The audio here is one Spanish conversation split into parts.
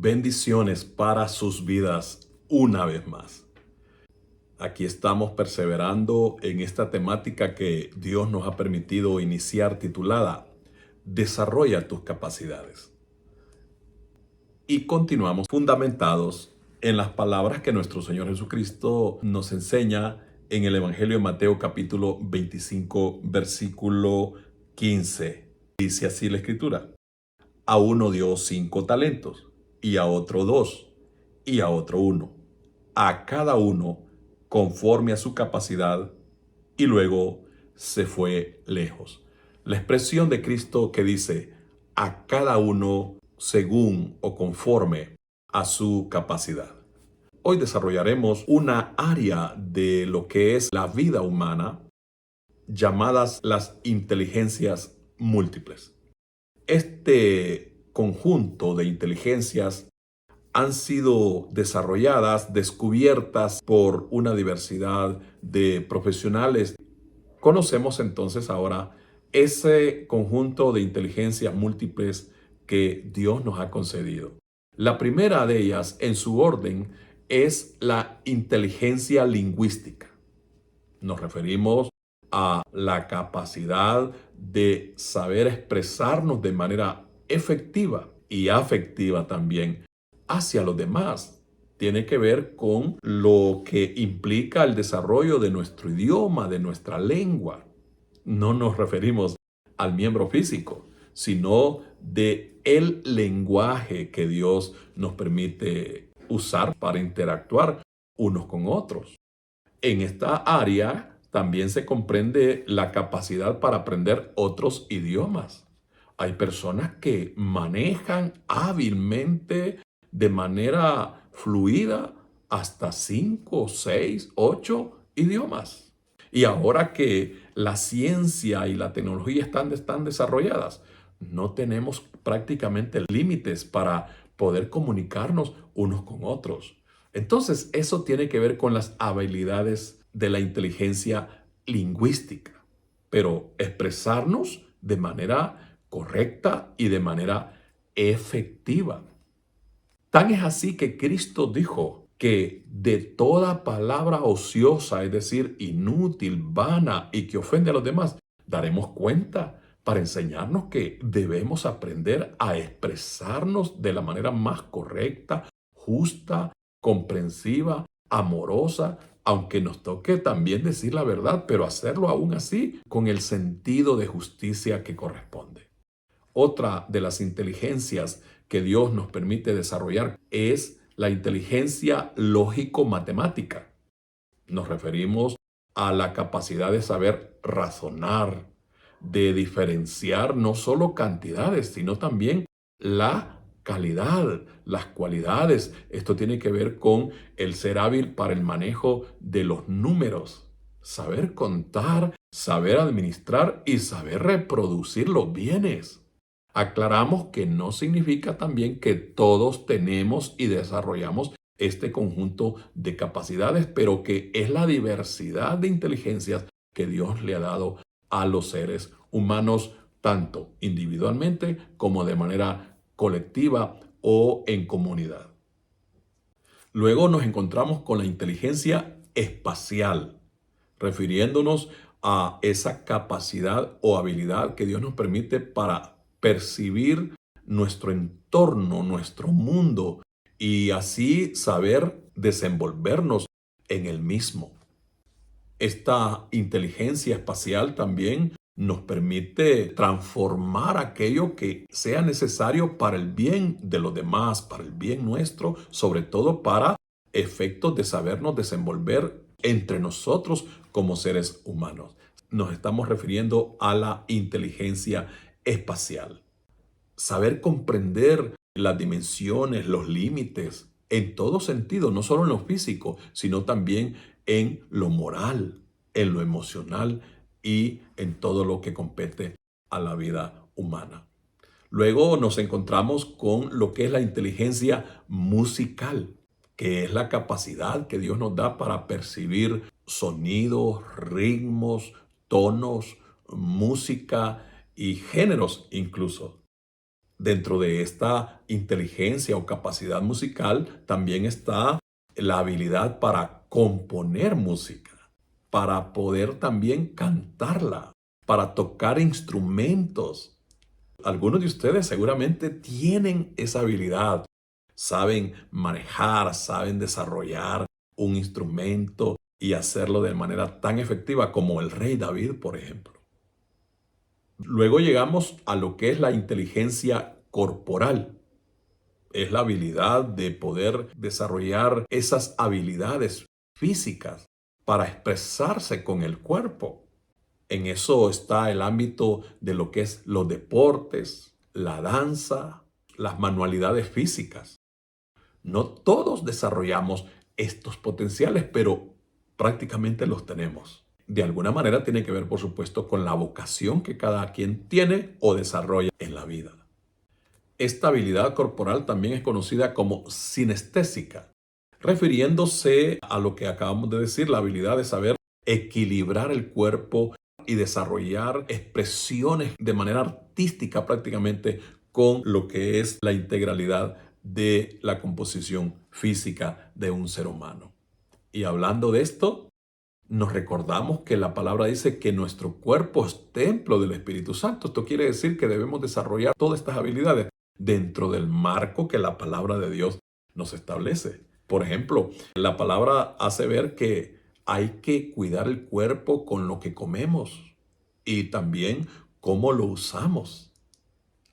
bendiciones para sus vidas una vez más. Aquí estamos perseverando en esta temática que Dios nos ha permitido iniciar titulada Desarrolla tus capacidades. Y continuamos fundamentados en las palabras que nuestro Señor Jesucristo nos enseña en el Evangelio de Mateo capítulo 25 versículo 15. Dice así la Escritura: a uno dio 5 talentos, y a otro 2, y a otro 1, a cada uno conforme a su capacidad, y luego se fue lejos. La expresión de Cristo que dice a cada uno según o conforme a su capacidad. Hoy desarrollaremos una área de lo que es la vida humana llamadas las inteligencias múltiples. Este conjunto de inteligencias han sido desarrolladas, descubiertas por una diversidad de profesionales. Conocemos entonces ahora ese conjunto de inteligencias múltiples que Dios nos ha concedido. La primera de ellas, en su orden, es la inteligencia lingüística. Nos referimos a la capacidad de saber expresarnos de manera efectiva y afectiva también hacia los demás. Tiene que ver con lo que implica el desarrollo de nuestro idioma, de nuestra lengua. No nos referimos al miembro físico, sino de el lenguaje que Dios nos permite usar para interactuar unos con otros. En esta área también se comprende la capacidad para aprender otros idiomas. Hay personas que manejan hábilmente, de manera fluida, hasta 5, 6, 8 idiomas. Y ahora que la ciencia y la tecnología están desarrolladas, no tenemos prácticamente límites para poder comunicarnos unos con otros. Entonces, eso tiene que ver con las habilidades de la inteligencia lingüística, pero expresarnos de manera correcta y de manera efectiva. Tan es así que Cristo dijo que de toda palabra ociosa, es decir, inútil, vana y que ofende a los demás, daremos cuenta para enseñarnos que debemos aprender a expresarnos de la manera más correcta, justa, comprensiva, amorosa, aunque nos toque también decir la verdad, pero hacerlo aún así con el sentido de justicia que corresponde. Otra de las inteligencias que Dios nos permite desarrollar es la inteligencia lógico-matemática. Nos referimos a la capacidad de saber razonar, de diferenciar no solo cantidades, sino también la calidad, las cualidades. Esto tiene que ver con el ser hábil para el manejo de los números, saber contar, saber administrar y saber reproducir los bienes. Aclaramos que no significa también que todos tenemos y desarrollamos este conjunto de capacidades, pero que es la diversidad de inteligencias que Dios le ha dado a los seres humanos, tanto individualmente como de manera colectiva o en comunidad. Luego nos encontramos con la inteligencia espacial, refiriéndonos a esa capacidad o habilidad que Dios nos permite para percibir nuestro entorno, nuestro mundo, y así saber desenvolvernos en el mismo. Esta inteligencia espacial también nos permite transformar aquello que sea necesario para el bien de los demás, para el bien nuestro, sobre todo para efectos de sabernos desenvolver entre nosotros como seres humanos. Nos estamos refiriendo a la inteligencia espacial. Saber comprender las dimensiones, los límites, en todo sentido, no solo en lo físico, sino también en lo moral, en lo emocional y en todo lo que compete a la vida humana. Luego nos encontramos con lo que es la inteligencia musical, que es la capacidad que Dios nos da para percibir sonidos, ritmos, tonos, música y géneros incluso. Dentro de esta inteligencia o capacidad musical también está la habilidad para componer música, para poder también cantarla, para tocar instrumentos. Algunos de ustedes seguramente tienen esa habilidad. Saben manejar, saben desarrollar un instrumento y hacerlo de manera tan efectiva como el rey David, por ejemplo. Luego llegamos a lo que es la inteligencia corporal. Es la habilidad de poder desarrollar esas habilidades físicas para expresarse con el cuerpo. En eso está el ámbito de lo que es los deportes, la danza, las manualidades físicas. No todos desarrollamos estos potenciales, pero prácticamente los tenemos. De alguna manera tiene que ver, por supuesto, con la vocación que cada quien tiene o desarrolla en la vida. Esta habilidad corporal también es conocida como sinestésica, refiriéndose a lo que acabamos de decir, la habilidad de saber equilibrar el cuerpo y desarrollar expresiones de manera artística prácticamente con lo que es la integralidad de la composición física de un ser humano. Y hablando de esto, nos recordamos que la palabra dice que nuestro cuerpo es templo del Espíritu Santo. Esto quiere decir que debemos desarrollar todas estas habilidades dentro del marco que la palabra de Dios nos establece. Por ejemplo, la palabra hace ver que hay que cuidar el cuerpo con lo que comemos y también cómo lo usamos.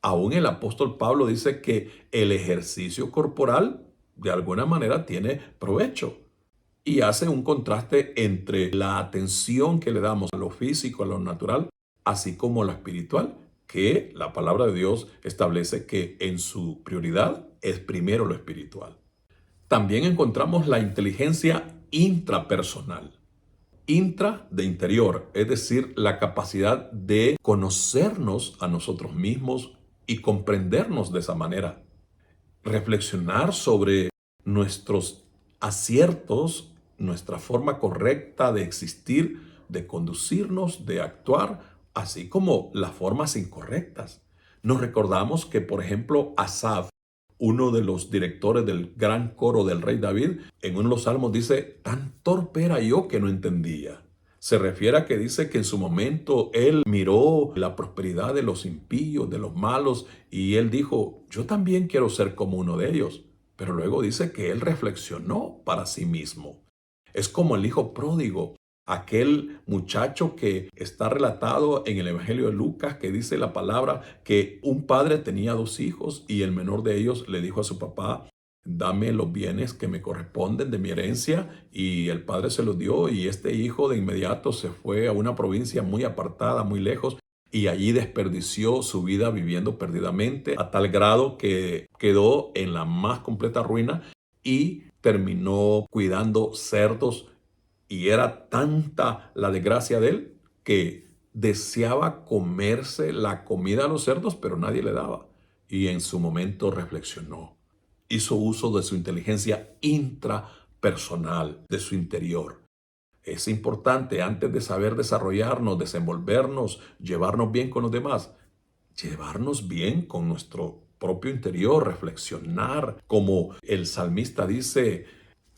Aún el apóstol Pablo dice que el ejercicio corporal de alguna manera tiene provecho y hace un contraste entre la atención que le damos a lo físico, a lo natural, así como a lo espiritual, que la palabra de Dios establece que en su prioridad es primero lo espiritual. También encontramos la inteligencia intrapersonal. Intra de interior, es decir, la capacidad de conocernos a nosotros mismos y comprendernos de esa manera. Reflexionar sobre nuestros aciertos, nuestra forma correcta de existir, de conducirnos, de actuar, así como las formas incorrectas. Nos recordamos que, por ejemplo, Asaf, uno de los directores del gran coro del rey David, en uno de los salmos dice, tan torpe era yo que no entendía. Se refiere a que dice que en su momento él miró la prosperidad de los impíos, de los malos, y él dijo, yo también quiero ser como uno de ellos. Pero luego dice que él reflexionó para sí mismo. Es como el hijo pródigo, aquel muchacho que está relatado en el Evangelio de Lucas, que dice la palabra que un padre tenía dos hijos y el menor de ellos le dijo a su papá, dame los bienes que me corresponden de mi herencia, y el padre se los dio y este hijo de inmediato se fue a una provincia muy apartada, muy lejos, y allí desperdició su vida viviendo perdidamente a tal grado que quedó en la más completa ruina y terminó cuidando cerdos, y era tanta la desgracia de él que deseaba comerse la comida de los cerdos, pero nadie le daba. Y en su momento reflexionó. Hizo uso de su inteligencia intrapersonal, de su interior. Es importante, antes de saber desarrollarnos, desenvolvernos, llevarnos bien con los demás, llevarnos bien con nuestro propio interior, reflexionar, como el salmista dice,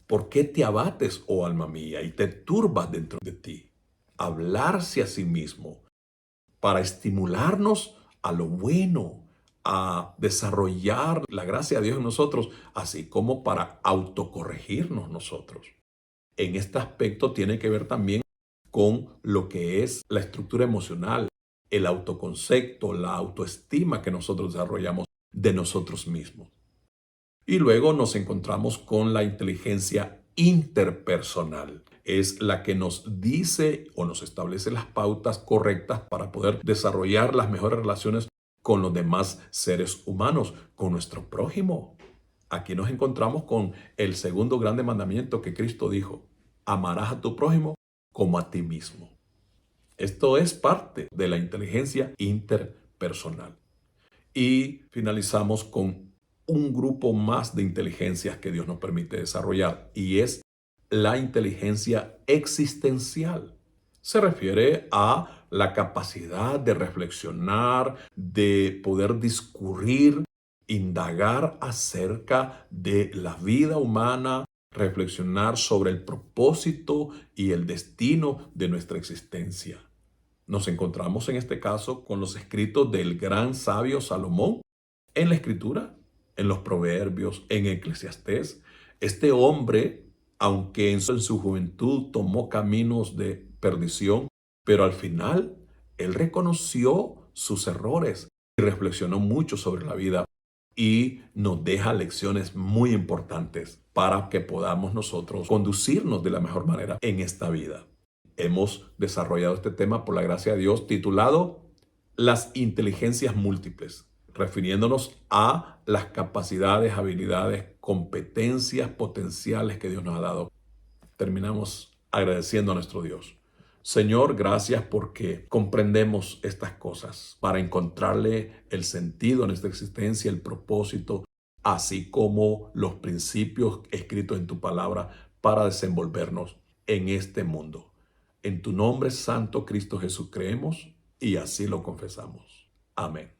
¿por qué te abates, oh alma mía, y te turbas dentro de ti? Hablarse a sí mismo para estimularnos a lo bueno, a desarrollar la gracia de Dios en nosotros, así como para autocorregirnos nosotros. En este aspecto tiene que ver también con lo que es la estructura emocional, el autoconcepto, la autoestima que nosotros desarrollamos de nosotros mismos. Y luego nos encontramos con la inteligencia interpersonal. Es la que nos dice o nos establece las pautas correctas para poder desarrollar las mejores relaciones con los demás seres humanos, con nuestro prójimo. Aquí nos encontramos con el segundo grande mandamiento que Cristo dijo: amarás a tu prójimo como a ti mismo. Esto es parte de la inteligencia interpersonal. Y finalizamos con un grupo más de inteligencias que Dios nos permite desarrollar, y es la inteligencia existencial. Se refiere a la capacidad de reflexionar, de poder discurrir, indagar acerca de la vida humana, reflexionar sobre el propósito y el destino de nuestra existencia. Nos encontramos en este caso con los escritos del gran sabio Salomón en la Escritura, en los Proverbios, en Eclesiastés. Este hombre, aunque en su juventud tomó caminos de perdición, pero al final él reconoció sus errores y reflexionó mucho sobre la vida y nos deja lecciones muy importantes para que podamos nosotros conducirnos de la mejor manera en esta vida. Hemos desarrollado este tema por la gracia de Dios titulado Las inteligencias múltiples, refiriéndonos a las capacidades, habilidades, competencias potenciales que Dios nos ha dado. Terminamos agradeciendo a nuestro Dios. Señor, gracias porque comprendemos estas cosas para encontrarle el sentido a nuestra existencia, el propósito, así como los principios escritos en tu palabra para desenvolvernos en este mundo. En tu nombre santo, Cristo Jesús, creemos y así lo confesamos. Amén.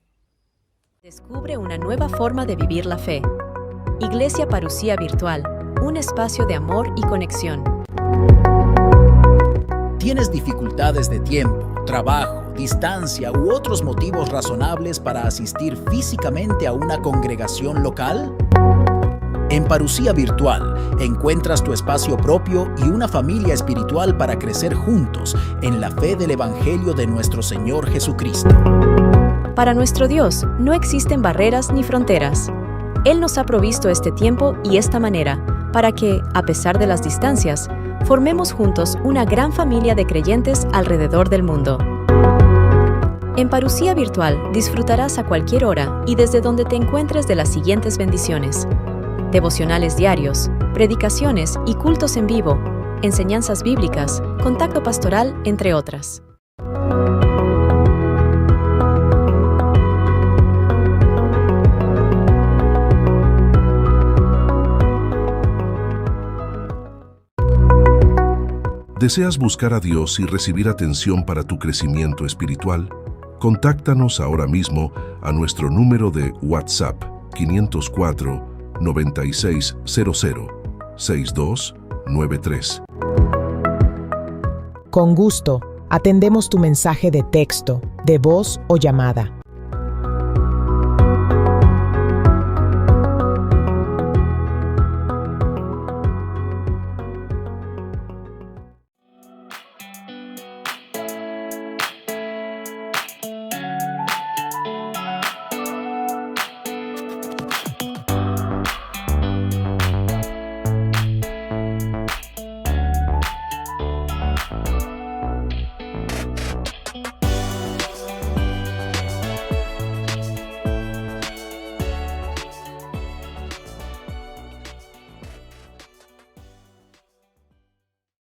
Descubre una nueva forma de vivir la fe. Iglesia Parucía Virtual, un espacio de amor y conexión. ¿Tienes dificultades de tiempo, trabajo, distancia u otros motivos razonables para asistir físicamente a una congregación local? En Parucía Virtual encuentras tu espacio propio y una familia espiritual para crecer juntos en la fe del Evangelio de nuestro Señor Jesucristo. Para nuestro Dios no existen barreras ni fronteras. Él nos ha provisto este tiempo y esta manera para que, a pesar de las distancias, formemos juntos una gran familia de creyentes alrededor del mundo. En Parucía Virtual disfrutarás a cualquier hora y desde donde te encuentres de las siguientes bendiciones: devocionales diarios, predicaciones y cultos en vivo, enseñanzas bíblicas, contacto pastoral, entre otras. ¿Deseas buscar a Dios y recibir atención para tu crecimiento espiritual? Contáctanos ahora mismo a nuestro número de WhatsApp 504 9600 6293. Con gusto, atendemos tu mensaje de texto, de voz o llamada.